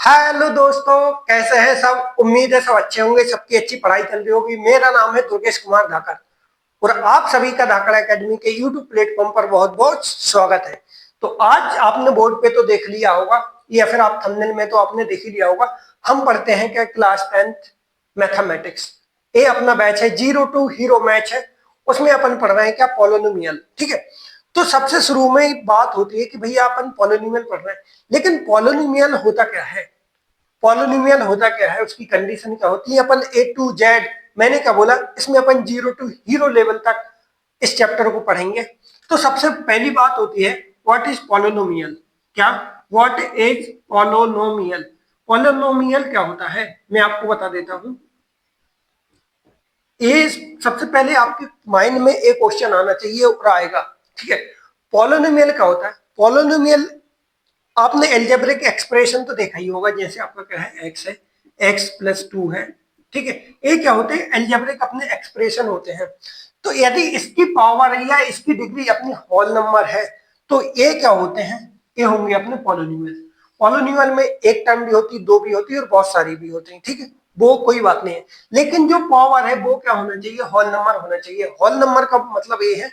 Hello दोस्तों, कैसे हैं सब। उम्मीद है सब अच्छे होंगे, सबकी अच्छी पढ़ाई चल रही होगी। मेरा नाम है दुर्गेश कुमार धाकड़ और आप सभी का धाकड़ एकेडमी के यूट्यूब प्लेटफॉर्म पर बहुत बहुत स्वागत है। तो आज आपने बोर्ड पे तो देख लिया होगा या फिर आप थंबनेल में तो आपने देख ही लिया होगा। हम पढ़ते हैं क्या क्लास 10th मैथमेटिक्स। ये अपना बैच है, जीरो टू हीरो मैच है। उसमें अपन पढ़ रहे हैं क्या पॉलिनोमियल। ठीक है, तो सबसे शुरू में बात होती है कि भैया अपन पॉलिनोमियल पढ़ रहे हैं, लेकिन पॉलिनोमियल होता क्या है। पॉलिनोमियल होता क्या है, उसकी कंडीशन क्या होती है। अपन ए टू जेड, मैंने क्या बोला, इसमें अपन जीरो टू हीरो लेवल तक इस चैप्टर को पढ़ेंगे। तो सबसे पहली बात होती है व्हाट इज पॉलिनोमियल। क्या व्हाट इज पॉलिनोमियल। पॉलिनोमियल क्या होता है मैं आपको बता देता हूं। ये सबसे पहले आपके माइंड में एक क्वेश्चन आना चाहिए और आएगा। ठीक है, पॉलिनोमियल क्या होता है। पॉलिनोमियल आपने एल्जेब्रिक एक्सप्रेशन तो देखा ही होगा, जैसे आपका क्या है एक्स है, एक्स प्लस 2 है। ठीक है, ये क्या होते हैं एल्जेब्रिक अपने एक्सप्रेशन होते हैं। तो यदि इसकी पावर या इसकी डिग्री अपनी होल नंबर है तो ये क्या होते हैं, ये होंगे अपने पॉलिनोमियल। पॉलिनोमियल में एक टर्म भी होती है, दो भी होती है और बहुत सारी भी होती है। ठीक है, वो कोई बात नहीं है, लेकिन जो पावर है वो क्या होना चाहिए, होल नंबर होना चाहिए। होल नंबर का मतलब ये है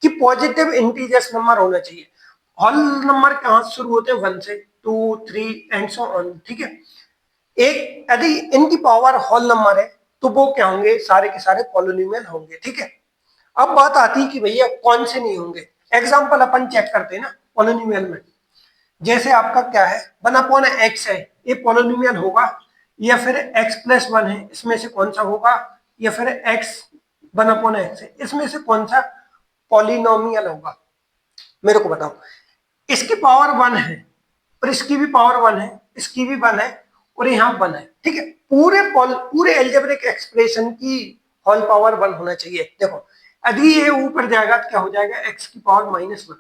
कि पॉजिटिव इंटीजर्स नंबर होना चाहिए। होल नंबर कहां से शुरू होते हैं, 1 से 2 3 एंड सो ऑन। ठीक है, एक यदि इनकी पावर होल नंबर है तो वो क्या होंगे, सारे के सारे पॉलिनोमियल होंगे। ठीक है, अब बात आती है कि भैया कौन से नहीं होंगे। एग्जांपल अपन चेक करते हैं ना पॉलिनोमियल में। जैसे आपका क्या है 1/x है, ये पॉलिनोमियल होगा या फिर x+1 है, इसमें से कौन सा होगा, या फिर x 1/x है, इसमें से कौन सा पॉलिनोमियल होगा, मेरे को बताओ। इसकी पावर 1 है और इसकी भी पावर 1 है, इसकी भी 1 है और यहाँ 1 है। ठीक है, पूरे एल्जेब्रिक एक्सप्रेशन की होल पावर 1 होना चाहिए। देखो यदि ये ऊपर जाएगा तो क्या हो जाएगा, x की पावर -1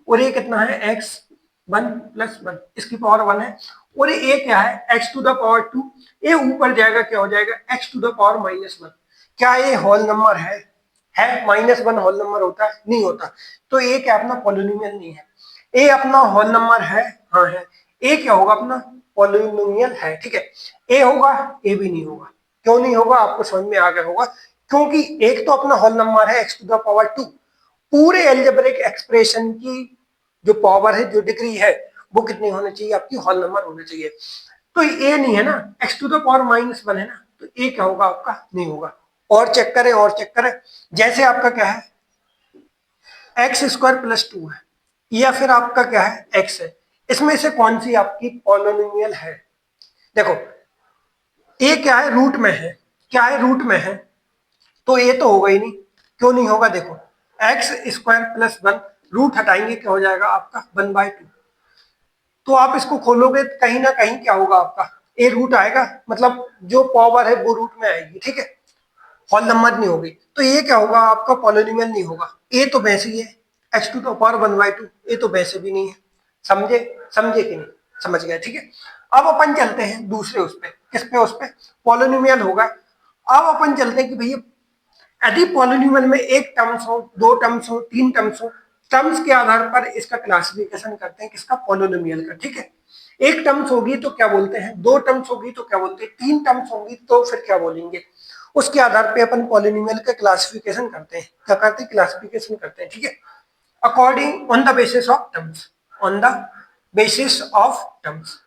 और ये कितना है x 1+1, इसकी पावर 1 है और ये क्या है x टू द पावर 2। ये ऊपर जाएगा क्या हो जाएगा x टू द पावर -1। क्या ये होल नंबर है -1 होल नंबर होता है, नहीं होता। तो ये क्या अपना पॉलिनोमियल नहीं है। ए अपना होल नंबर है, हाँ है। ए क्या होगा अपना पॉलिनोमियल है। ठीक है, ए होगा, ए भी नहीं होगा। क्यों नहीं होगा आपको समझ में आ गया होगा, क्योंकि एक तो अपना होल नंबर है x टू द पावर 2। पूरे एल्जेब्रिक एक्सप्रेशन की जो पावर है, जो डिग्री है, वो कितनी होनी चाहिए, आपकी होल नंबर होना चाहिए। तो ए नहीं है ना, x टू द पावर -1 है ना, तो ए क्या होगा आपका, नहीं होगा। और चेक करें, और चेक करें। जैसे आपका क्या है x² + 2 है या फिर आपका क्या है x है, इसमें से कौन सी आपकी पॉलिनोमियल है। देखो ये क्या है रूट में है, क्या है रूट में है, तो ये तो होगा ही नहीं। क्यों नहीं होगा, देखो x² + 1 रूट हटाएंगे क्या हो जाएगा आपका 1/2। तो आप इसको खोलोगे कहीं ना कहीं क्या होगा आपका, ए रूट आएगा, मतलब जो पावर है वो रूट में आएगी। ठीक है, होल नंबर नहीं होगी, तो ये क्या होगा आपका पॉलिनोमियल नहीं होगा। ए तो वैसे ही है x टू द पावर 1/2, ये तो वैसे भी नहीं है। समझे, समझे कि नहीं, समझ गए। ठीक है, अब अपन चलते हैं दूसरे उस पे, किस पे, उस पे पॉलिनोमियल होगा। अब अपन चलते हैं कि भैया यदि पॉलिनोमियल में एक टर्म्स हो, दो टर्म्स हो, तीन टर्म्स हो, टर्म्स के आधार पर इसका क्लासिफिकेशन करते हैं किसका, पॉलिनोमियल का। ठीक है, एक टर्म्स होगी तो क्या बोलते हैं, दो टर्म्स होगी तो क्या बोलते हैं, तीन टर्म्स होगी तो फिर क्या बोलेंगे। उसके आधार पे अपन पॉलिनोमियल का क्लासिफिकेशन करते हैं, क्या करते हैं, क्लासिफिकेशन करते हैं। ठीक है, according on the basis of terms, on the basis of terms,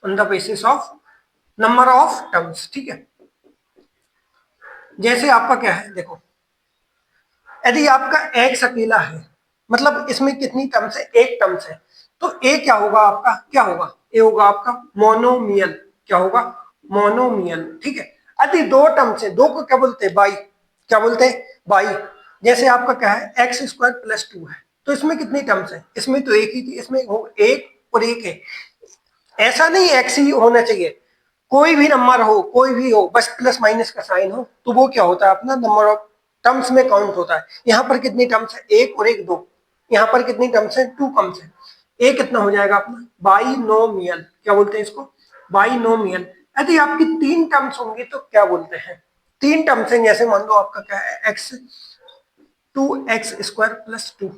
on the basis of number of terms. ठीक है, जैसे आपका क्या है देखो, यदि आपका x अकेला है, मतलब इसमें कितनी टर्म्स है, एक टर्म्स है, तो ए क्या होगा आपका, क्या होगा, ए होगा आपका मोनोमियल। क्या होगा, मोनोमियल। ठीक है, यदि दो टर्म्स है, दो को क्या बोलते हैं, बाई, क्या बोलते हैं, बाई। जैसे आपका क्या है x² + 2 है, तो इसमें कितनी टर्म्स है, इसमें तो एक ही थी, इसमें एक और एक है। ऐसा नहीं एक्स ही होना चाहिए, कोई भी नंबर हो, कोई भी हो, बस प्लस माइनस का साइन हो तो वो क्या होता है अपना नंबर ऑफ टर्म्स में काउंट होता है। यहाँ पर कितनी टर्म्स है, एक और एक दो, यहाँ पर कितनी टर्म्स है, टू टर्म्स है। एक कितना हो जाएगा अपना बाइनोमियल, क्या बोलते हैं इसको, बाइनोमियल। यदि आपकी तीन टर्म्स होंगी तो क्या बोलते हैं, तीन टर्म्स हैं, जैसे मान लो आपका क्या है x2x² + 2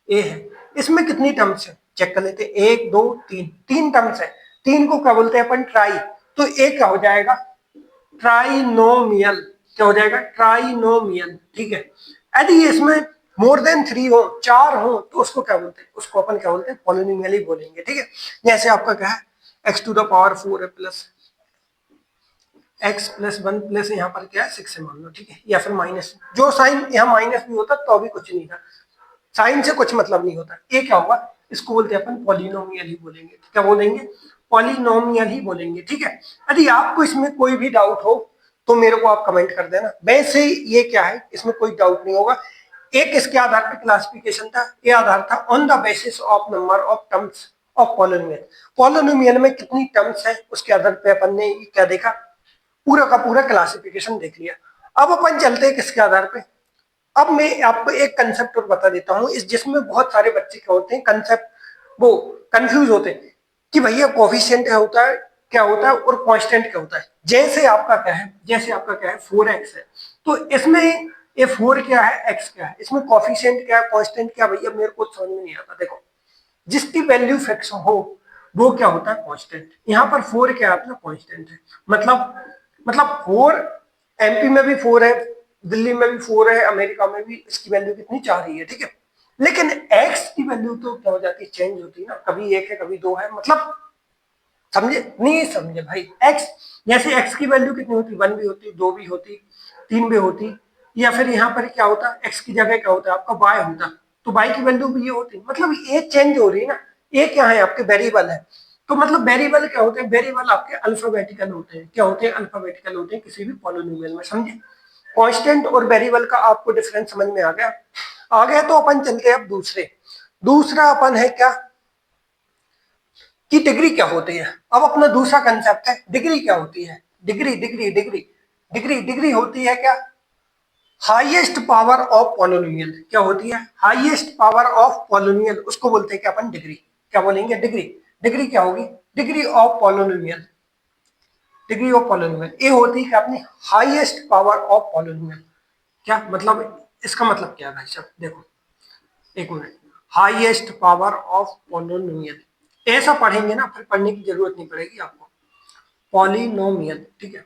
ए है, इसमें कितनी टर्म्स है चेक कर लेते हैं, एक दो तीन, तीन टर्म्स है। तीन को क्या बोलते हैं अपन, ट्राई। तो एक क्या हो जाएगा, ट्राइनोमियल। क्या हो जाएगा, ट्राइनोमियल। ठीक है, यदि इसमें मोर देन 3 हो, 4 हो, तो उसको क्या बोलते हैं, उसको अपन क्या बोलते हैं, पॉलिनोमियल ही बोलेंगे। ठीक है, जैसे आपका क्या है, x टू द पावर 4 है प्लस x प्लस 1 प्लस यहाँ पर क्या है 6 है मान लो। ठीक है, या फिर माइनस, जो साइन यहाँ माइनस भी होता तो अभी कुछ नहीं था, साइन से कुछ मतलब नहीं होता। ये क्या होगा, इसको बोलते हैं अपन पॉलिनोमियल ही बोलेंगे। क्या बोलेंगे, पॉलिनोमियल ही बोलेंगे। ठीक है, यदि आपको इसमें कोई भी डाउट हो तो मेरे को आप कमेंट कर देना। वैसे ये क्या है, इसमें कोई डाउट नहीं होगा। एक इसके आधार पर क्लासिफिकेशन था, ये आधार था on the basis of number of terms of polynomial. Polynomial में कितनी टर्म्स है उसके आधार पर अपन ने क्या देखा, पूरा का पूरा क्लासिफिकेशन देख लिया। अब अपन चलते हैं किसके आधार पे, अब मैं आपको एक कंसेप्ट और बता देता हूं, इस जिसमें बहुत सारे बच्चे क्या होते हैं, कंसेप्ट वो कंफ्यूज होते हैं कि भैया कोफिशिएंट क्या होता है, क्या होता है और कांस्टेंट क्या होता है। जैसे आपका क्या है, जैसे आपका क्या है 4x है, तो इसमें ये 4 क्या है, x क्या है, इसमें कोफिशिएंट क्या है, कांस्टेंट क्या, भैया मेरे को समझ में नहीं आता। देखो, जिसकी वैल्यू फिक्स हो वो क्या होता है, कांस्टेंट। यहाँ पर 4 क्या है अपना, कांस्टेंट है। मतलब 4 एमपी में भी 4 है, दिल्ली में भी 4 है, अमेरिका में भी इसकी वैल्यू कितनी 4 ही है। ठीक है, लेकिन x की वैल्यू तो क्या हो जाती है, चेंज होती है ना, कभी 1 है कभी 2 है। मतलब समझे नहीं समझे भाई, x जैसे x की वैल्यू कितनी होती, 1 भी होती, 2 भी होती, 3 भी होती, या फिर यहाँ पर क्या होता, x की जगह क्या होता है आपका y होता, तो y की वैल्यू भी ये होती। मतलब ये चेंज हो रही है ना, ये क्या है आपके वेरिएबल है। तो मतलब वेरिएबल क्या होते हैं, वेरिएबल आपके अल्फाबेटिकल होते हैं। क्या होते हैं, अल्फाबेटिकल होते हैं किसी भी पॉलिनोमियल में। समझे, कांस्टेंट और वेरिएबल का आपको डिफरेंस समझ में आ गया। आ गया तो अपन चलते हैं अब दूसरे। दूसरा अपन है क्या, कि डिग्री क्या होती है। अब अपना दूसरा कंसेप्ट है डिग्री क्या होती है। Degree degree degree degree degree होती है क्या, हाईएस्ट पावर ऑफ पॉलिनोमियल। क्या होती है, हाईएस्ट पावर ऑफ पॉलिनोमियल, उसको बोलते हैं क्या अपन, डिग्री। क्या बोलेंगे, डिग्री। डिग्री क्या होगी, degree of polynomial. Degree of polynomial ये होती है कि अपनी हाईएस्ट पावर ऑफ पॉलिनोमियल। क्या मतलब, इसका मतलब क्या है भाई साहब, देखो एक minute, highest power of polynomial ऐसा पढ़ेंगे ना, फिर पढ़ने की जरूरत नहीं पड़ेगी आपको। पॉलिनोमियल, ठीक है,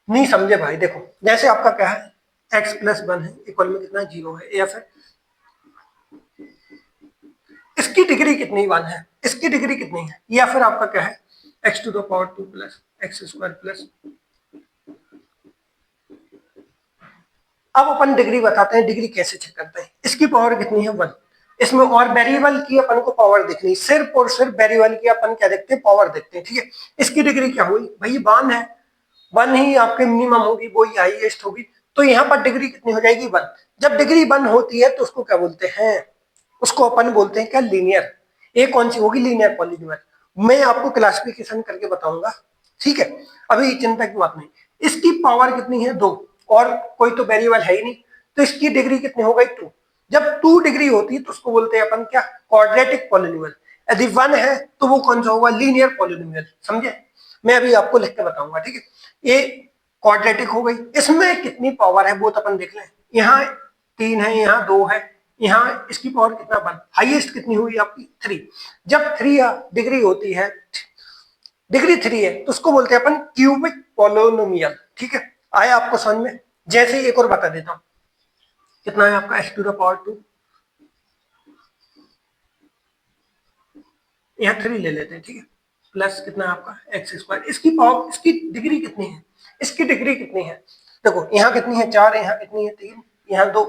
नहीं समझे भाई। देखो जैसे आपका क्या है, x प्लस 1 है, इक्वल में कितना 0 है, या फिर इसकी डिग्री कितनी 1 है, इसकी डिग्री कितनी है, या फिर आपका क्या है x to the power 2 plus x square plus. अब अपन डिग्री बताते हैं, डिग्री कैसे चेक करते हैं, इसकी पावर कितनी है 1। इसमें और वेरिएबल की अपन को पावर देखनी, सिर्फ और सिर्फ वेरिएबल की अपन क्या देखते हैं, पावर देखते हैं। ठीक है, इसकी डिग्री क्या हुई भाई, 1 है, 1 ही आपके मिनिमम होगी, वो ही हाईएस्ट होगी। तो यहाँ पर डिग्री कितनी हो जाएगी, 1। जब डिग्री 1 होती है तो उसको क्या बोलते हैं, उसको अपन बोलते हैं क्या, लीनियर। ये कौन सी होगी, लीनियर पॉलिनोमियल। मैं आपको क्लासिफिकेशन करके बताऊंगा। ठीक है, अभी चिंता की बात नहीं। इसकी पावर कितनी है, 2, और कोई तो वेरिएबल है ही नहीं, तो इसकी डिग्री कितनी हो गई, 2। जब 2 डिग्री होती है तो उसको बोलते हैं अपन क्या, क्वाड्रेटिक पॉलिनोमियल। यदि 1 है तो वो कौन सा होगा, लीनियर पॉलिनोमियल। समझे, मैं अभी आपको लिख के बताऊंगा। ठीक है, ये क्वाड्रेटिक हो गई। इसमें कितनी पावर है वो तो अपन देख लें। यहाँ 3 है, यहाँ 2 है, यहाँ इसकी पावर कितना, 1। हाईएस्ट कितनी हुई आपकी, 3। जब 3 डिग्री होती है, डिग्री 3 है, तो उसको बोलते हैं अपन क्यूबिक पॉलिनोमियल। ठीक है, आया आपको समझ में। जैसे एक और बता देता हूं, कितना है आपका x टू द पावर 2, यहाँ 3 ले लेते हैं। ठीक है, प्लस कितना है आपका एक्स स्क्वायर। इसकी पावर, इसकी डिग्री कितनी है, इसकी डिग्री कितनी है, देखो यहाँ कितनी है 4, यहाँ कितनी है 3, यहाँ 2,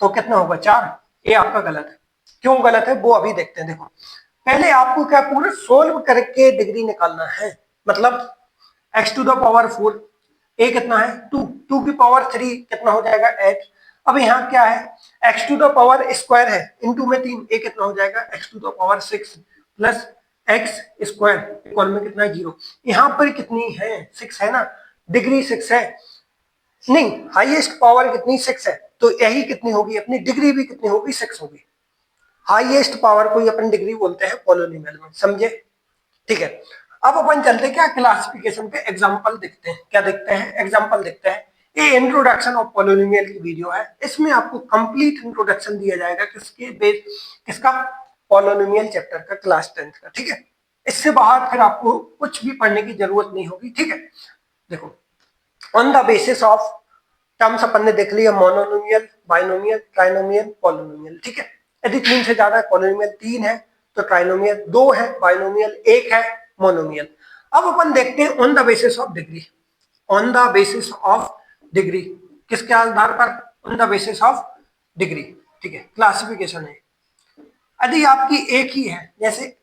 तो कितना होगा 4। ये आपका गलत है। क्यों गलत है वो अभी देखते हैं। देखो पहले आपको क्या पूरा सोल्व करके डिग्री निकालना है। मतलब x टू द पावर 4, ए कितना है 2, 2 की पावर 3 कितना हो जाएगा 8। अब यहाँ क्या है, x to the power square है, इनटू में 3, ए कितना हो जाएगा x to the power 6 plus x square, equal में कितना है 0। यहाँ पर कितनी है, 6 है ना, डिग्री 6 है, नहीं हाईएस्ट पावर कितनी 6 है, तो यही कितनी होगी अपनी डिग्री भी कितनी होगी, 6 होगी। हाईएस्ट पावर को ही अपन डिग्री बोलते हैं पॉलिनोमियल में। समझे, ठीक है। अब अपन चलते क्या, क्लासिफिकेशन पे एग्जांपल देखते हैं। क्या देखते हैं, एग्जांपल देखते हैं। ये इंट्रोडक्शन ऑफ पॉलिनोमियल की वीडियो है, इसमें आपको कंप्लीट इंट्रोडक्शन दिया जाएगा किसके बेस, किसका, पॉलिनोमियल चैप्टर का, क्लास 10th का। ठीक है, इससे बाहर फिर आपको कुछ भी पढ़ने की जरूरत नहीं होगी, ठीक है। देखो, on the basis of terms अपन ने देख लिया, मोनोनोमियल, बाइनोमियल, ट्राइनोमियल, पॉलिनोमियल, ठीक है। यदि 3 से ज्यादा है, पॉलिनोमियल 3 है तो ट्राइनोमियल 2 है, बाइनोमियल 1 है, मोनोमियल। अब अपन देखते हैं on the basis of degree. On the basis of degree किसके आधार पर? On the basis of degree, ठीक है, क्लासिफिकेशन है। यदि आपकी एक ही है, जैसे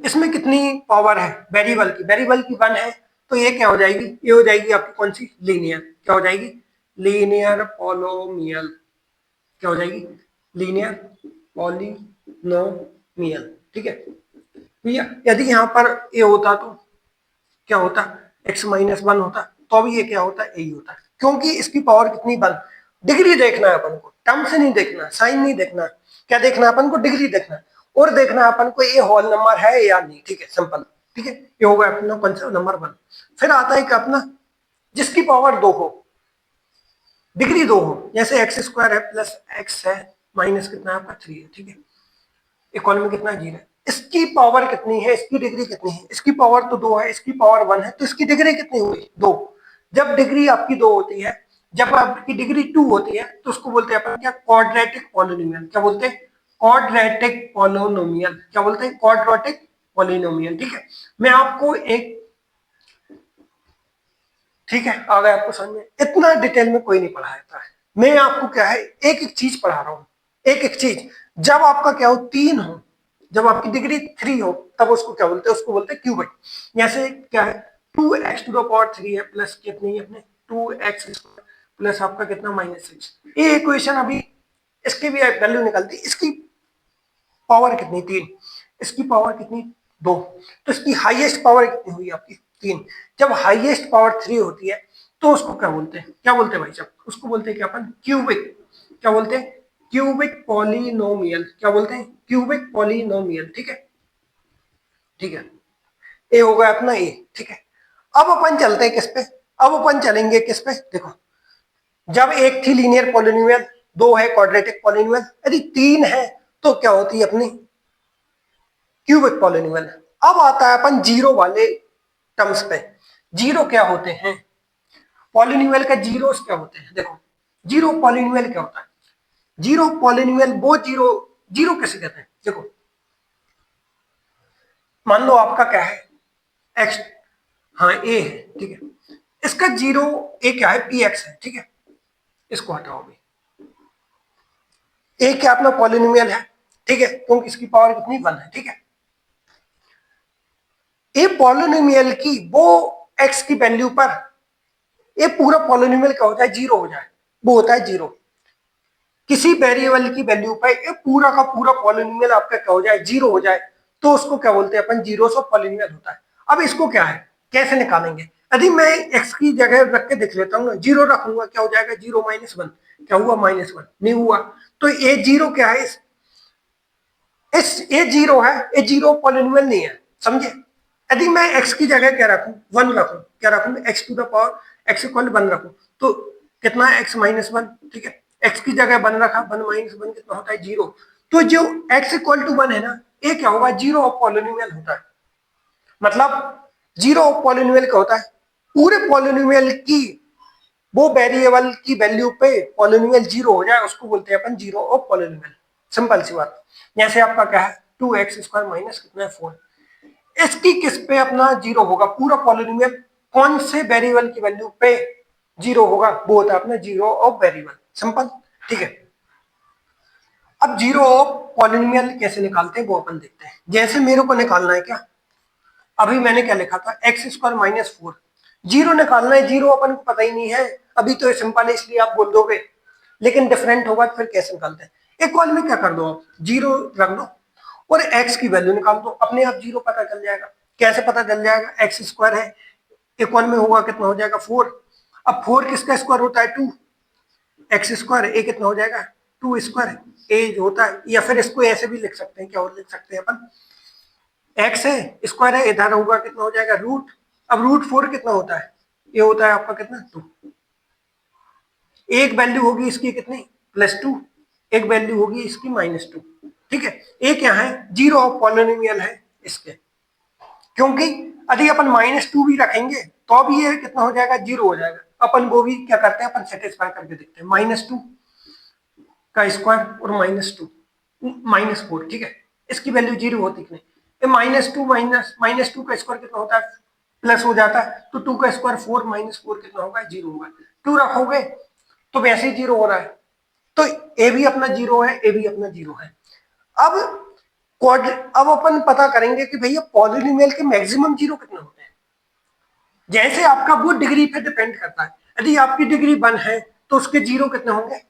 इसमें कितनी पावर है वेरिएबल की? वेरिएबल की 1 है, तो ये क्या हो जाएगी? ये हो जाएगी आपकी कौन सी? लीनियर। क्या हो जाएगी? Linear polynomial. क्या हो जाएगी? लीनियर पॉलिनोमियल, ठीक है भैया। यदि यहाँ पर ए होता तो क्या होता? x-1 होता, तो अभी ये क्या होता? ए ही होता, क्योंकि इसकी पावर कितनी? 1। डिग्री देखना है अपन को, टर्म से नहीं देखना, साइन नहीं देखना, क्या देखना है अपन को? डिग्री देखना है। और देखना है अपन को ये होल नंबर है या नहीं, ठीक है, सिंपल, ठीक है। ये होगा अपना कौन सा? नंबर 1। फिर आता है कि अपना जिसकी पावर 2 हो, डिग्री 2 हो, जैसे x² है प्लस x है माइनस कितना है आपका 3 है, ठीक है। इक्वल में कितना? 0 है। इसकी पावर कितनी है? इसकी डिग्री कितनी है? इसकी पावर तो 2 है, इसकी पावर 1 है, तो इसकी डिग्री कितनी हुई? 2। जब डिग्री आपकी 2 होती है, जब आपकी डिग्री 2 होती है, तो उसको बोलते हैं अपन क्या? Quadratic polynomial. क्या बोलते हैं? Quadratic polynomial. क्या बोलते हैं? क्वाड्रेटिक पॉलिनोमियल, ठीक है। मैं आपको एक, ठीक है, आ गया आपको समझ में? इतना डिटेल में कोई नहीं पढ़ाता है, मैं आपको क्या है, एक एक चीज पढ़ा रहा हूँ, एक एक चीज। जब आपका क्या हो? 3 हो, जब आपकी डिग्री 3 हो, तब उसको क्या बोलते हैं? उसको बोलते हैं क्यूबिक। जैसे क्या है? 2x⁻³ है प्लस कितनी है अपने? 2x² प्लस आपका कितना? -6। ये इक्वेशन अभी इसकी भी वैल्यू निकलती, इसकी पावर कितनी? 3। इसकी पावर कितनी? 2। तो इसकी हाईएस्ट पावर कितनी हुई आपकी? 3। जब हाईएस्ट पावर 3 होती है, तो उसको क्या बोलते हैं? क्या बोलते हैं भाई साहब? उसको बोलते हैं क्या अपन? क्यूबिक। क्या बोलते हैं? Cubic polynomial. क्या बोलते हैं? क्यूबिक पॉलिनोमियल, ठीक है, ठीक है। ए होगा अपना ए, ठीक है। अब अपन चलते हैं किस पे? अब अपन चलेंगे किस पे? देखो, जब एक थी लीनियर पॉलिनोमियल, 2 है क्वाड्रेटिक पॉलिनोमियल, यदि 3 है तो क्या होती है अपनी? Cubic polynomial. अब आता है अपन जीरो वाले टर्म्स पे। जीरो क्या होते हैं? पॉलिनोमियल का जीरोस क्या होते हैं? देखो, जीरो पॉलिनोमियल क्या होता है? जीरो पॉलिनोमियल वो जीरो, जीरो कैसे कहते हैं? देखो, मान लो आपका क्या है? एक्स, हाँ ए है, ठीक है। इसका जीरो ए क्या है? पी एक्स है, ठीक है। इसको हटाओ अभी। ए क्या अपना पॉलिनोमियल है, ठीक है, क्योंकि इसकी पावर कितनी? 1 है, ठीक है। ए पॉलिनोमियल की वो एक्स की वैल्यू पर ये पूरा पॉलिनोमियल क्या होता है? जीरो हो जाए, वो होता है जीरो। किसी वेरिएबल की वैल्यू पे ये पूरा का पूरा पॉलिनोमियल आपका क्या हो जाए? जीरो हो जाए, तो उसको क्या बोलते हैं अपन? जीरो ऑफ पॉलिनोमियल होता है। अब इसको क्या है, कैसे निकालेंगे? यदि मैं एक्स की जगह रख के देख लेता हूँ ना, जीरो रखूंगा, क्या हो जाएगा? 0 - 1। क्या हुआ? -1 नहीं हुआ। तो ये जीरो क्या है? इस ये जीरो है, ये जीरो पॉलिनोमियल नहीं है, समझे? यदि मैं x की जगह क्या रखूं? 1 रखूं, क्या रखूं? x⁻x=1 रखूं, तो कितना है? x-1, ठीक है। x की जगह 1 रखा, 1 - 1 कितना होता है? 0। तो जो x=1 है ना, ये क्या होगा? जीरो ऑफ पॉलिनोमियल होता है। मतलब जीरो ऑफ पॉलिनोमियल क्या होता है? पूरे पॉलिनोमियल की वो वेरिएबल की वैल्यू पे पॉलिनोमियल जीरो हो जाए, उसको बोलते हैं अपन जीरो ऑफ पॉलिनोमियल। सिंपल सी बात। जैसे आपका क्या है? 2x² माइनस कितना है? 4। इसकी किस पे अपना जीरो होगा? पूरा पॉलिनोमियल कौन से वेरिएबल की वैल्यू पे जीरो होगा? वो होता है अपना जीरो ऑफ वेरिएबल, सिंपल, ठीक है। अब जीरो ऑफ पॉलिनोमियल कैसे निकालते हैं वो अपन देखते हैं। जैसे मेरे को निकालना है क्या, अभी मैंने क्या लिखा था? x² -4। जीरो निकालना है, जीरो अपन को पता ही नहीं है, अभी तो ये सिंपल है इसलिए आप बोल दोगे, लेकिन डिफरेंट होगा तो फिर कैसे निकालते हैं? एक कॉल में क्या कर दो, आप जीरो रख दो और x की वैल्यू निकाल दो, अपने आप जीरो पता चल जाएगा। कैसे पता चल जाएगा? x² है, इक्वल में होगा कितना हो जाएगा? 4। अब 4 किसका स्क्वायर होता है? 2। x², ए कितना हो जाएगा? 2² ए होता है। या फिर इसको ऐसे भी लिख सकते हैं, क्या और लिख सकते हैं अपन? x है, स्क्वायर है, इधर होगा कितना हो जाएगा? रूट। अब √4 कितना होता है? ये होता है आपका कितना? 2। एक वैल्यू होगी इसकी कितनी? +2। एक वैल्यू होगी इसकी -2। ठीक है। ए क्या है, जीरो ऑफ पॉलिनोमियल है इसके, क्योंकि यदि अपन -2 भी रखेंगे तो अब ये कितना हो जाएगा, जीरो हो जाएगा। अपन वो भी क्या करते हैं, अपन सेटिस्फाई करके देखते हैं, -2 का स्क्वायर और -4, ठीक है, इसकी वैल्यू जीरो होती कि नहीं, -2 का स्क्वायर कितना होता है, प्लस हो जाता है, तो 2 का स्क्वायर 4 -4 कितना होगा, जीरो होगा। 2 रखोगे तो वैसे ही जीरो हो रहा है, तो ए भी अपना जीरो है, ए भी अपना जीरो है। अब अब अपन पता करेंगे कि भैया पॉलिनोमियल के मैक्सिमम जीरो कितने होते हैं। जैसे आपका वो डिग्री पे डिपेंड करता है, यदि आपकी डिग्री 1 है तो उसके जीरो कितने होंगे,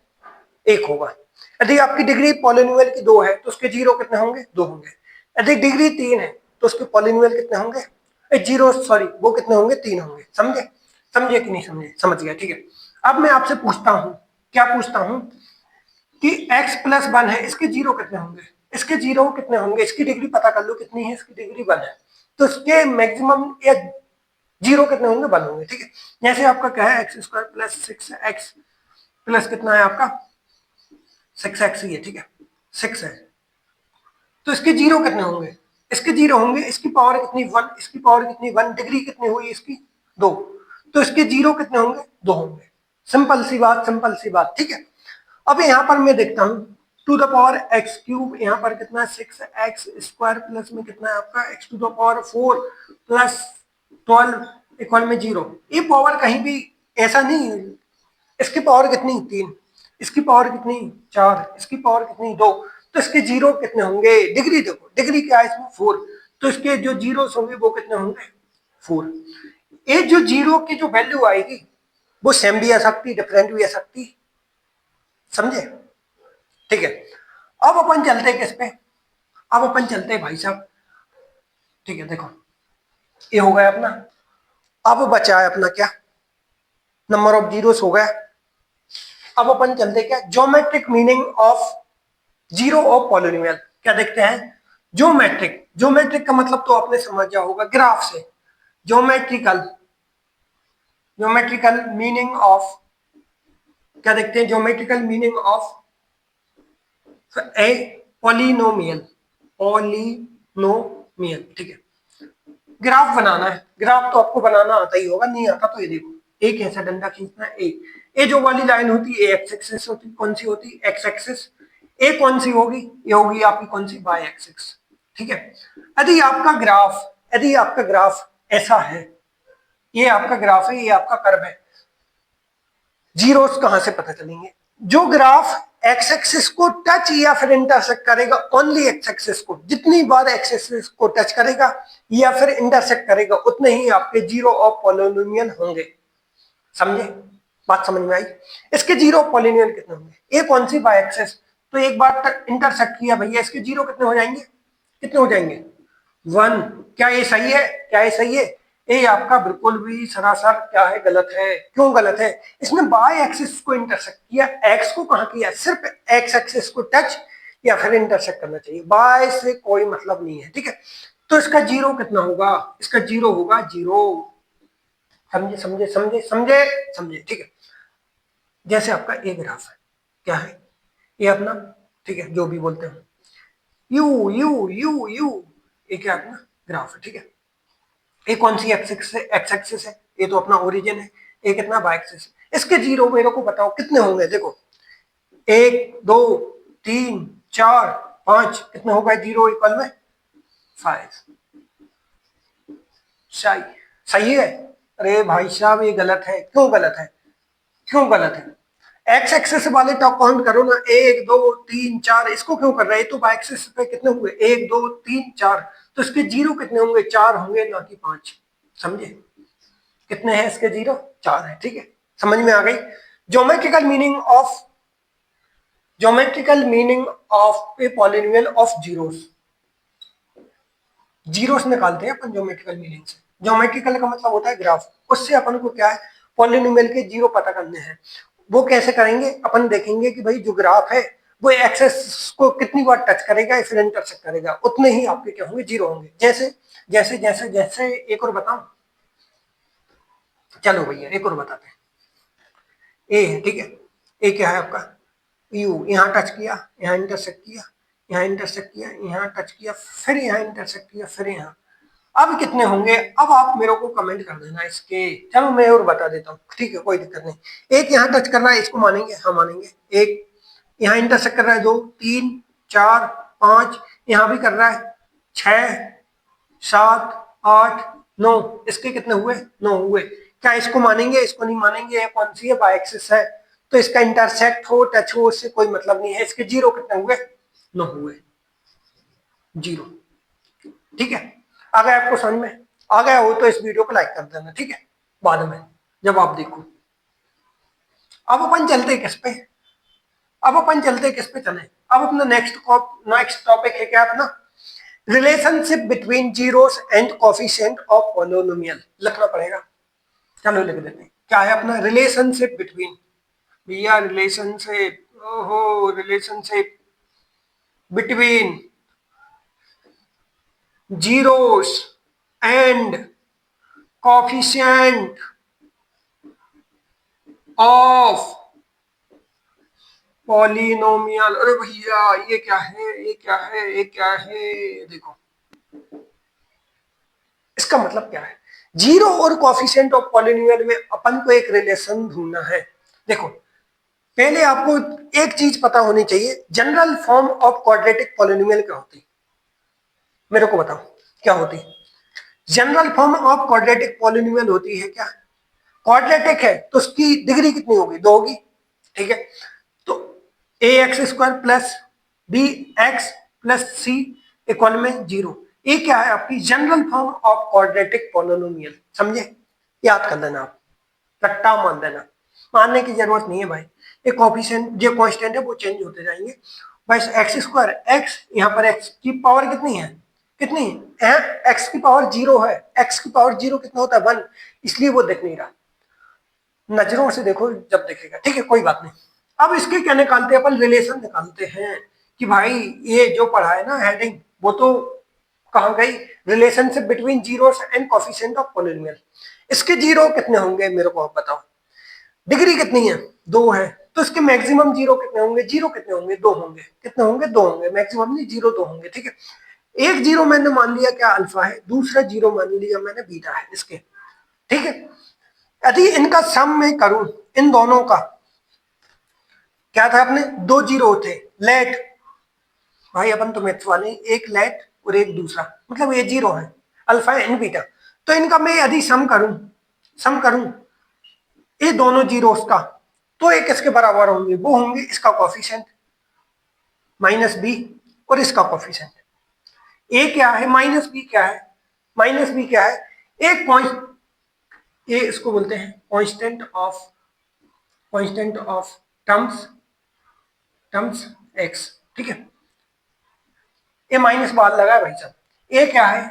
1 होगा। यदि आपकी डिग्री पॉलिनोमियल की 2 है तो उसके जीरो कितने होंगे, 2 होंगे। यदि डिग्री 3 है तो उसके पॉलिनोमियल कितने होंगे, जीरो सॉरी वो कितने होंगे, 3 होंगे। समझे, समझे कि नहीं समझे, समझ गया, ठीक है। अब मैं आपसे पूछता हूं, क्या पूछता हूं कि x प्लस 1 है, इसके जीरो कितने होंगे, इसके जीरो कितने होंगे, इसकी डिग्री पता कर लो कितनी है, इसकी डिग्री 1 है, तो इसके मैक्सिमम या जीरो कितने होंगे, 1 होंगे, ठीक है। जैसे आपका क्या है, x square plus 6x plus कितना है आपका, 6x ही है, ठीक है, 6 है, तो इसके जीरो कितने होंगे, इसके जीरो होंगे, इसकी पावर कितनी 1, इसकी पावर कितनी 1, डिग्री कितनी हुई इसकी 2, तो इसके जीरो कितने होंगे, 2 होंगे। सिंपल सी बात, सिंपल सी बात, ठीक है। अब यहाँ पर मैं देखता हूँ to the power x cube, यहाँ पर कितना 6x स्क्वायर प्लस में कितना है आपका x to the power 4 plus 12 equal में 0। ये पावर कहीं भी ऐसा नहीं है, इसकी पावर कितनी 3, इसकी पावर कितनी 4, इसकी पावर कितनी 2, तो इसके जीरो कितने होंगे, डिग्री देखो, डिग्री क्या है इसमें 4, तो इसके जो जीरो होंगे वो कितने होंगे 4। ये जो जीरो की जो वैल्यू आएगी वो सेम भी आ सकती, डिफरेंट भी आ सकती, समझे, ठीक है। अब अपन चलते किस पे, अब अपन चलते भाई साहब, ठीक है, देखो ये हो गया अपना, अब बचा है अपना क्या, नंबर ऑफ जीरोस हो गया। अब अपन चलते क्या, geometric meaning of zero of polynomial, क्या देखते हैं, ज्योमेट्रिक, ज्योमेट्रिक का मतलब तो आपने समझा होगा ग्राफ से, ज्योमेट्रिकल, ज्योमेट्रिकल मीनिंग ऑफ, क्या देखते हैं, geometrical meaning of a polynomial, polynomial, ठीक है। ग्राफ बनाना है, ग्राफ तो आपको बनाना आता ही होगा, नहीं आता तो ये देखो, एक ऐसा डंडा खींचना है, ए जो वाली लाइन होती है एक्स एक्सिस होती, कौन सी होती, एक्स एक्सिस। ए कौन सी होगी, ये होगी आपकी कौन सी, वाई एक्सिस, ठीक है। यदि आपका ग्राफ, यदि आपका ग्राफ ऐसा है, ये आपका ग्राफ है, ये आपका कर्व है, जीरोस कहां से पता चलेंगे, जो ग्राफ एक्स एक्सिस को टच या फिर इंटरसेक्ट करेगा, ओनली एक्स एक्सिस को, जितनी बार एक्स एक्सिस को टच करेगा या फिर इंटरसेक्ट करेगा उतने ही आपके जीरो ऑफ पॉलिनोमियल होंगे। समझे, बात समझ में आई। इसके जीरो पॉलिनोमियल कितने होंगे, ए कौन सी, बाय एक्सिस, तो एक बार इंटरसेक्ट किया भैया, इसके जीरो कितने हो जाएंगे, कितने हो जाएंगे 1। क्या ये सही है, क्या ये सही है, ये आपका बिल्कुल भी सरासर क्या है, गलत है। क्यों गलत है, इसने बाय एक्सिस को इंटरसेक्ट किया, एक्स को कहां किया, सिर्फ एक्स एक्सिस को टच या फिर इंटरसेक्ट करना चाहिए, बाय से कोई मतलब नहीं है, ठीक है। तो इसका जीरो कितना होगा, इसका जीरो होगा जीरो। समझे समझे समझे समझे समझे, ठीक है। जैसे आपका ए ग्राफ है, क्या है ये अपना, ठीक है, जो भी बोलते हैं यू यू यू यू, ये क्या अपना ग्राफ है, ठीक है। ये कौन सी एक्स एक्सिस है, ये तो अपना ओरिजिन है, ये कितना वाई एक्सिस है। इसके जीरो मेरे को बताओ कितने होंगे, देखो 1 2 3 4 5, कितने होगा जीरो इक्वल में 5। सही, सही है। अरे भाई साहब ये गलत है, क्यों गलत है, क्यों गलत है, एक्स एक्सिस वाले तो काउंट करो ना, 1 2 3 4, इसको क्यों कर रहे हैं, तो वाई एक्सिस पे कितने हुए 1 2 3 4, तो इसके जीरो कितने होंगे, 4 होंगे ना कि 5। समझे, कितने हैं इसके जीरो, 4 है, ठीक है, समझ में आ गई। Geometrical meaning of, geometrical meaning of a polynomial of zeros, zeros निकालते हैं अपन ज्योमेट्रिकल मीनिंग से। ज्योमेट्रिकल का मतलब होता है ग्राफ, उससे अपन को क्या है, पॉलिनोमियल के जीरो पता करने हैं। वो कैसे करेंगे, अपन देखेंगे कि भाई जो ग्राफ है वो एक्सेस को कितनी बार टच करेगा या फिर इंटरसेक्ट करेगा, उतने ही आपके क्या होंगे, जीरो होंगे। जैसे जैसे जैसे जैसे एक और बताऊं, चलो भैया एक और बताते हैं। ए है, ठीक है, ए क्या है आपका, यू, यहाँ टच किया, यहाँ इंटरसेक्ट किया, यहाँ इंटरसेक्ट किया, यहाँ टच किया, फिर यहाँ इंटरसेक्ट किया, फिर यहाँ। अब कितने होंगे? अब आप मेरे को कमेंट कर देना इसके, चलो मैं और बता देता हूँ, ठीक है कोई दिक्कत नहीं। एक यहाँ टच करना है, इसको मानेंगे? हाँ मानेंगे। एक यहाँ इंटरसेक्ट कर रहा है, 2 3 4 5, यहाँ भी कर रहा है 6 7 8 9, इसके कितने हुए? 9 हुए। क्या इसको मानेंगे? इसको नहीं मानेंगे। ये कौन सी है? बाई एक्सिस है, तो इसका इंटरसेक्ट हो टच हो उससे कोई मतलब नहीं है। इसके जीरो कितने हुए? 9 हुए, जीरो। ठीक है, अगर आपको समझ में आ गया हो तो इस वीडियो को लाइक कर देना, ठीक है, बाद में जब आप देखो। अब अपन चलते किस पे? अब अपन चलते किस पे चले? अब अपना नेक्स्ट टॉपिक है क्या अपना? Relationship between zeros and coefficient of polynomial. लिखना पड़ेगा, चलो लिख देते हैं। क्या है अपना? रिलेशनशिप बिटवीन, भैया रिलेशनशिप, ओहो relationship between zeros and coefficient of polynomial. अरे भैया ये क्या है? ये क्या है? ये क्या है? देखो इसका मतलब क्या है? जीरो और कोफिशिएंट ऑफ पॉलिनोमियल में अपन को एक रिलेशन ढूंढना है। देखो पहले आपको एक चीज पता होनी चाहिए, general form of quadratic polynomial क्या होती है? मेरे को बताओ क्या होती है? General form of quadratic polynomial होती है क्या? क्वाड्रेटिक है तो उसकी डिग्री कितनी होगी? 2 होगी, ठीक है। तो a x square plus b x plus c equal में 0, ये क्या है? आपकी general form of quadratic polynomial. समझे? याद कर लेना, आप रट्टा मान देना, मानने की जरूरत नहीं है भाई। एक कोफिशिएंट जो कांस्टेंट है वो चेंज होते जाएंगे। बस एक्स स्क्वायर एक्स, यहाँ पर एक्स की पावर कितनी है? कितनी है? एक्स की पावर 0 है। एक्स की पावर 0 कितना होता है? 1, इसलिए वो देख नहीं रहा। नजरों से देखो जब देखेगा, ठीक है कोई बात नहीं। अब इसके क्या निकालते हैं अपन? रिलेशन निकालते हैं कि भाई ये जो पढ़ा है ना हेडिंग, वो तो कहाँ गई? Relationship between zeros and coefficient of polynomial. इसके जीरो कितने होंगे मेरे को आप बताओ? डिग्री कितनी है? 2 है, तो इसके मैक्सिमम जीरो कितने होंगे? जीरो कितने होंगे? 2 होंगे। कितने होंगे? 2 होंगे, मैक्सिमम नहीं, जीरो 2 होंगे, ठीक है। एक जीरो मैंने मान लिया क्या? अल्फा है, दूसरा जीरो मान लिया मैंने बीटा है इसके, ठीक है। यदि इनका सम में करूं, इन दोनों का, क्या था अपने? 2 जीरो थे, लेट भाई अपन तो मैथ्स वाले, एक लेट और एक दूसरा, मतलब ये जीरो है, अल्फा एंड बीटा। तो इनका मैं यदि सम करूं ये दोनों जीरोस का, तो एक इसके बराबर होंगे, वो होंगे इसका कोफिशिएंट माइनस बी और इसका कोफिशिएंट। ए क्या है? माइनस बी क्या है? माइनस बी क्या है? एक पॉइंट, ये इसको बोलते हैं कांस्टेंट ऑफ टर्म्स एक्स, ठीक है। ये माइनस बाद लगा है भाई साहब। ये क्या है?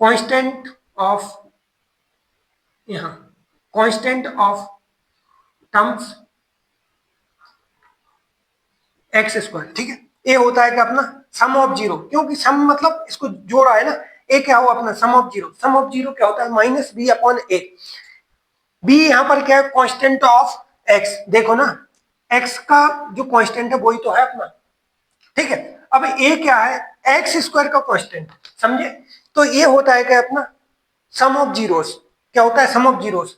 कांस्टेंट ऑफ, यहाँ constant of terms x square, ठीक है। ये होता है कि अपना सम ऑफ जीरो, क्योंकि सम मतलब इसको जोड़ा है ना। ए क्या हुआ अपना? Sum of zero. Sum of zero क्या होता है? Minus b upon a. B यहाँ पर क्या है? Constant of x. देखो ना, एक्स का जो कांस्टेंट है वही तो है अपना, ठीक है। अब ए क्या है? एक्स स्क्वायर का कांस्टेंट, समझे? तो ये होता है क्या अपना? Sum of zeros. क्या होता है? सम ऑफ जीरोस।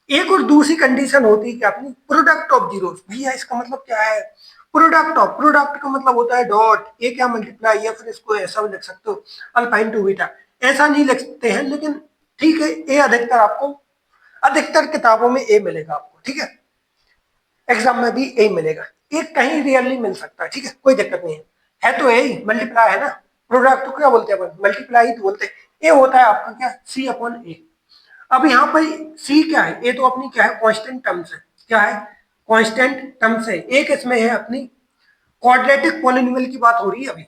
एक और दूसरी कंडीशन होती है कि अपनी प्रोडक्ट ऑफ जीरोस। भैया इसका मतलब क्या है? प्रोडक्ट का मतलब होता है डॉट, ये क्या मल्टीप्लाई, या फिर इसको ऐसा भी लिख सकते हो अल्फा इनटू बीटा। ऐसा नहीं लिख सकते हैं लेकिन ठीक है, ये अधिकतर आपको, अधिकतर किताबों में ए मिलेगा आपको, ठीक है। एग्जाम में भी ए मिलेगा, ये कहीं रियरली मिल सकता है, ठीक है कोई दिक्कत नहीं है तो ए मल्टीप्लाई है ना। प्रोडक्ट को क्या बोलते हैं अपन? मल्टीप्लाई ही तो बोलते हैं। ये होता है आपका क्या? सी अपॉन ए। अब यहाँ पर सी क्या है? ये तो अपनी क्या है? कांस्टेंट टर्म्स है। क्या है? कांस्टेंट टर्म्स है। एक इसमें है अपनी क्वाड्रेटिक पॉलिनोमियल की बात हो रही है अभी,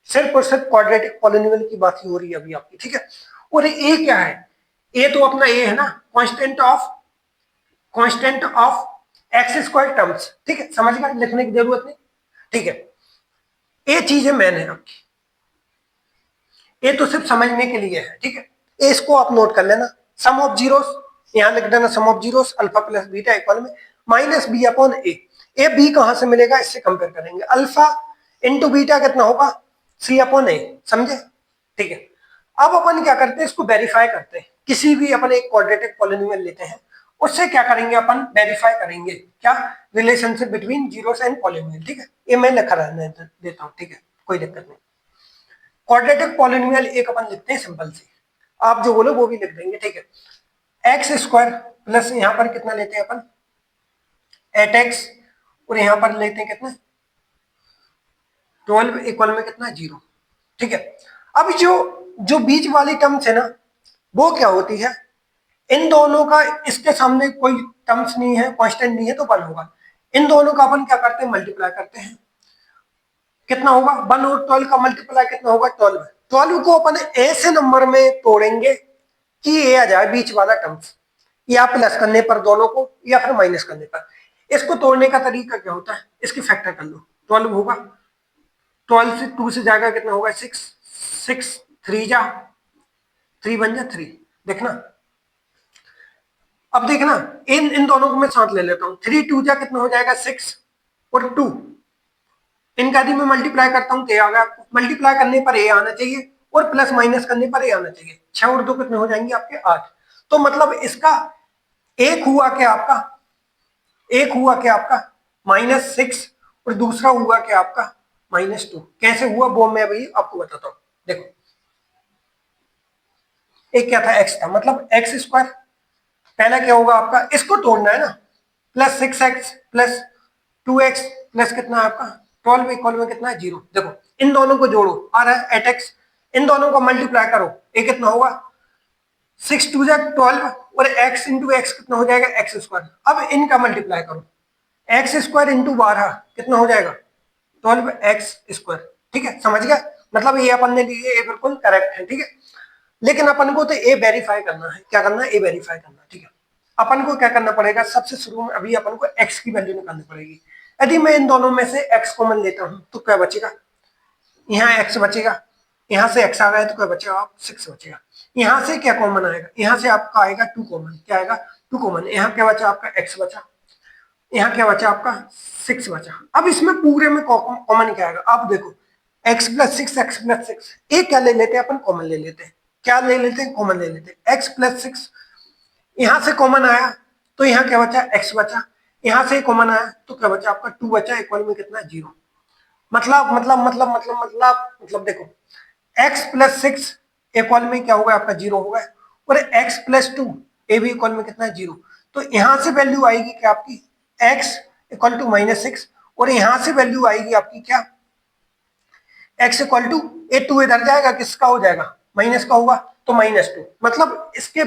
सिर्फ और सिर्फ क्वाड्रेटिक पॉलिनोमियल की बात ही हो रही है अभी आपकी, ठीक है। और ए क्या है? ए तो अपना ए है ना, constant of x square terms, ठीक है। समझ गए, लिखने की जरूरत नहीं, ठीक है। ये चीज है मैंने आपकी, ये तो सिर्फ समझने के लिए है, ठीक है। ये इसको आप नोट कर लेना। सम ऑफ जीरोस, यहां लिख देना sum of zeros alpha plus beta equal में minus b upon a. A b कहां से मिलेगा? इससे कंपेयर करेंगे। अल्फा इनटू बीटा कितना होगा, सी अपॉन ए, समझे, ठीक है। अब अपन क्या करते हैं, इसको वेरीफाई करते हैं, किसी भी अपन एक क्वाड्रेटिक पॉलिनोमियल लेते हैं, उससे क्या करेंगे अपन, वेरीफाई करेंगे क्या, relationship between zeros and polynomial, ठीक है। ये मैं लिखा रहने देता हूँ, ठीक है, कोई दिक्कत नहीं। क्वाड्रेटिक पॉलिनोमियल एक अपन लिखते हैं सिंपल सी, आप जो बोलो वो भी लिख देंगे, ठीक है। एक्स स्क्वायर प्लस यहाँ पर कितना लेते हैं अपन, 8x, और यहां पर लेते हैं कितना, 12 इक्वल में कितना, 0, ठीक है। अब जो जो बीच वाली टर्म्स है ना, वो क्या होती है, इन दोनों का, इसके सामने कोई टर्म्स नहीं है, कांस्टेंट नहीं है, तो 1 होगा। इन दोनों का अपन क्या करते हैं, मल्टीप्लाई करते हैं, कितना होगा, 1 और 12 का मल्टीप्लाई कितना होगा, 12। 12 को अपन ऐसे नंबर में तोड़ेंगे कि ये आ जाए बीच वाला टर्म्स, या प्लस करने पर दोनों को, या फिर माइनस करने पर। इसको तोड़ने का तरीका क्या होता है, इसकी फैक्टर कर लो, 12 होगा, 12 से 2 से जाएगा कितना होगा, 6, 6 3 जा 3 बन जा 3, देखना। अब देखना, इन इन दोनों को मैं साथ ले लेता हूं, 3 2 जा कितना हो जाएगा, 6 और 2, इनका यदि मैं मल्टीप्लाई करता हूं तो आ गया, आपको मल्टीप्लाई करने पर ए आना चाहिए, और प्लस माइनस करने पर ए आना चाहिए, 6 और 2 कितने हो जाएंगे आपके, 8। तो मतलब इसका एक हुआ क्या आपका, एक हुआ क्या आपका -6, और दूसरा हुआ क्या आपका -2। कैसे हुआ वो मैं अभी आपको बताता हूं, देखो। एक क्या था, x था, मतलब एक्स स्क्वायर, पहला क्या होगा आपका, इसको तोड़ना है ना, +6x प्लस 2x प्लस कितना है आपका 12 इक्वल में कितना है, 0। देखो इन दोनों को जोड़ो, आ रहा है 8x, इन दोनों को मल्टीप्लाई करो, ये कितना होगा, 6 2 12, और x इंटू एक्स कितना हो जाएगा, एक्स स्क्वायर। अब इनका मल्टीप्लाई करो, एक्स स्क्वायर इंटू 12 कितना हो जाएगा, 12x स्क्वायर, ठीक है, समझ गया। मतलब ये अपन ने लिए, ये बिल्कुल करेक्ट है, ठीक है। लेकिन अपन को तो ए वेरीफाई करना है, क्या करना है, ए वेरीफाई करना है, ठीक है। अपन को क्या करना पड़ेगा, सबसे शुरू में अभी अपन को x की वैल्यू निकालनी पड़ेगी। यदि मैं इन दोनों में से x कॉमन लेता हूं तो क्या बचेगा, यहाँ x बचेगा, यहाँ से x आ गया तो क्या बचेगा, 6 बचेगा। यहाँ से क्या कॉमन आएगा, यहाँ से आपका आएगा 2 कॉमन, क्या आएगा 2 कॉमन, यहाँ क्या बचा आपका x बचा, यहाँ क्या बचा आपका 6 बचा। अब इसमें पूरे में कॉमन क्या आएगा, अब देखो x प्लस 6, x प्लस 6, एक क्या ले लेते हैं अपन, कॉमन ले लेते हैं, क्या ले लेते हैं, कॉमन ले लेते हैं, x प्लस 6, यहां से कॉमन आया तो यहाँ क्या बचा, x बचा, यहां से कॉमन आया तो क्या बचा आपका 2 बचा, इक्वल में कितना 0। मतलब देखो x प्लस 6 इक्वल में क्या होगा आपका 0 होगा, और x प्लस 2 ये भी इक्वल में कितना है 0। तो यहां से वैल्यू आएगी क्या आपकी x इक्वल टू -6, और यहां से वैल्यू आएगी आपकी क्या, x इक्वल टू, ए 2 इधर जाएगा, किसका हो जाएगा, माइनस का होगा, तो -2। मतलब इसके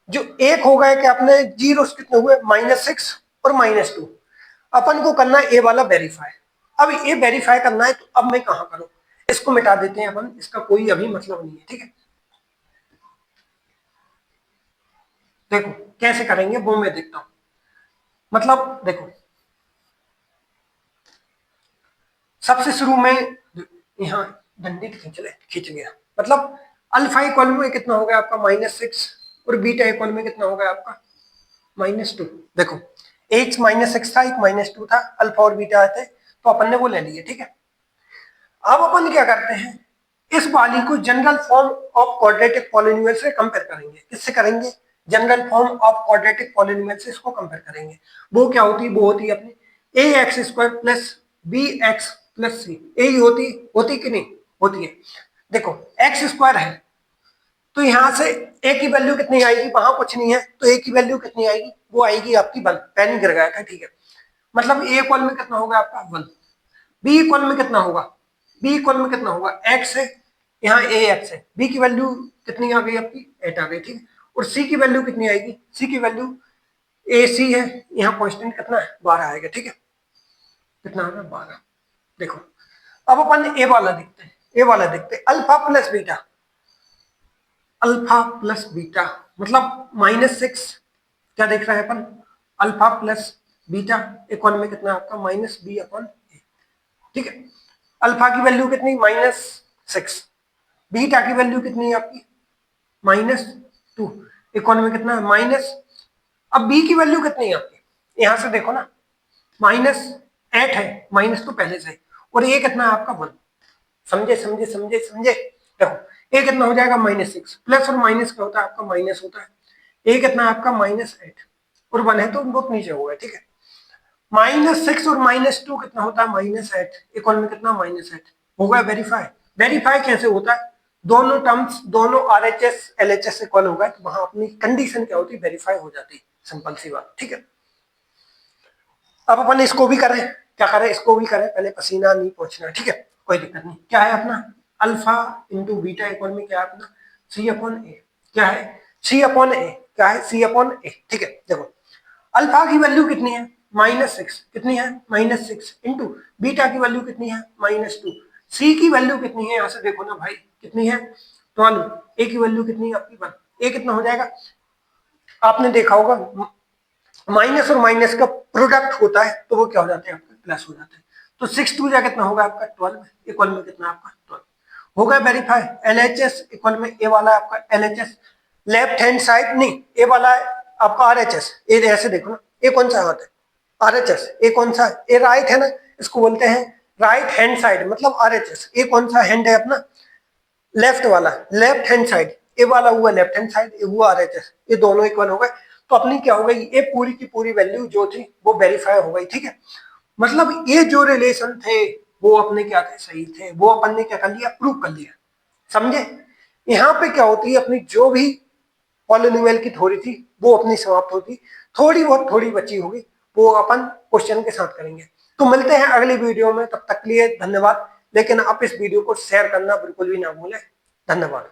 जो एक हो गए कि अपने जीरो कितने हुए, -6 और -2। अपन को करना है ए वाला वेरीफाई। अब ये वेरीफाई करना है तो अब मैं कहां करूं, इसको मिटा देते हैं अपन, इसका कोई अभी मतलब नहीं है, ठीक है। देखो कैसे करेंगे वो मैं देखता हूं, मतलब देखो सबसे शुरू में यहाँ डंडी खींच गया, मतलब अल्फा इक्वल में कितना हो गया आपका -6, और बीटा इक्वल में कितना हो गया आपका -2। देखो एक -6 था, एक -2 था, अल्फा और बीटा आते तो अपन ने वो ले लिए, ठीक है। अब अपन क्या करते हैं, इस वाली को general form of quadratic polynomial से कंपेयर करेंगे, किससे करेंगे, general form of quadratic polynomial से इसको कंपेयर करेंगे। वो क्या होती है, वो होती है अपनी a x square plus b x plus c, यही होती कि नहीं होती है। देखो एक्स स्क्वायर है तो यहां से ए की वैल्यू कितनी आएगी, वहां कुछ नहीं है तो ए की वैल्यू कितनी आएगी, वो आएगी आपकी 1, पेन गिर गया था, ठीक है। मतलब ए इक्वल में कितना होगा आपका 1, बी इक्वल में कितना होगा, बी इक्वल में कितना होगा, एक्स है, यहाँ ए एक्स है, बी की वैल्यू कितनी आ गई आपकी 8 आ गई, ठीक है। और सी की वैल्यू कितनी आएगी, सी की वैल्यू ए सी है, यहाँ कॉन्स्टेंट कितना है 12 आएगा, ठीक है, कितना आएगा 12। देखो अब अपन ए वाला देखते हैं, ए वाला देखते हैं, alpha plus beta, alpha plus beta मतलब -6, क्या देख रहे हैं अपन, अल्फा प्लस बीटा इक्वल में कितना आपका -b/a, ठीक है। अल्फा की वैल्यू कितनी -6, बीटा की वैल्यू कितनी है आपकी -2, इक्वल में कितना है माइनस, अब बी की वैल्यू कितनी है आपकी, यहां से देखो ना -8 है, माइनस तो पहले से है, और ये कितना है आपका 1। समझे समझे समझे समझे। देखो ये कितना हो जाएगा -6, प्लस और माइनस क्या होता है आपका माइनस होता है। ये कितना है आपका -8 और 1 है तो बहुत नीचे होगा, ठीक है। -6 और -2 कितना होता है -8, इक्वल में कितना -8 होगा। वेरीफाई, वेरीफाई कैसे होता है, दोनों टर्म्स दोनों RHS LHS इक्वल होगा तो वहां अपनी कंडीशन क्या होती है, वेरीफाई हो जाती है, सिंपल सी बात, ठीक है। अब अपन इसको भी करें, क्या करें, इसको भी करें, पहले पसीना नहीं पहुंचना, ठीक है, कोई दिक्कत नहीं। क्या है अपना अल्फा इंटू बीटा इक्वल में क्या है अपना C/A, क्या है C/A, क्या है C/A, ठीक है। देखो अल्फा की वैल्यू कितनी है -6, कितनी है -6 इंटू बीटा की वैल्यू कितनी है -2, सी की वैल्यू कितनी है, यहां से देखो ना भाई कितनी है 12, ए की वैल्यू कितनी है आपकी 1, ए कितना हो जाएगा, आपने देखा होगा माइनस और माइनस का प्रोडक्ट होता है तो वो क्या हो जाते हैं आपका प्लस हो जाते हैं। तो 6 2 कितना होगा आपका 12, इक्वल में कितना आपका 12 हो गया। वेरीफाई LHS इक्वल में ए वाला आपका LHS लेफ्ट हैंड साइड नहीं, ए वाला है आपका RHS, ए ऐसे देखो ना, ए कौन सा हाथ है RHS, ए कौन सा है, ए राइट है ना, इसको बोलते हैं राइट हैंड साइड मतलब RHS। ए कौन सा हैंड है अपना लेफ्ट वाला, लेफ्ट हैंड साइड, ए वाला हुआ लेफ्ट हैंड साइड, ए हुआ RHS, ये दोनों इक्वल हो गए तो अपनी क्या हो गई, ये पूरी की पूरी वैल्यू जो थी वो वेरीफाई हो गई, ठीक है। मतलब ये जो रिलेशन थे वो अपने क्या थे, सही थे, वो अपन ने क्या कर लिया, प्रूव कर लिया, समझे। यहाँ पे क्या होती है, अपनी जो भी पॉलिनोमियल की थ्योरी थी वो अपनी समाप्त होती, थोड़ी बहुत थोड़ी बची होगी वो अपन क्वेश्चन के साथ करेंगे। तो मिलते हैं अगली वीडियो में, तब तक के लिए धन्यवाद। लेकिन आप इस वीडियो को शेयर करना बिल्कुल भी ना भूलें। धन्यवाद।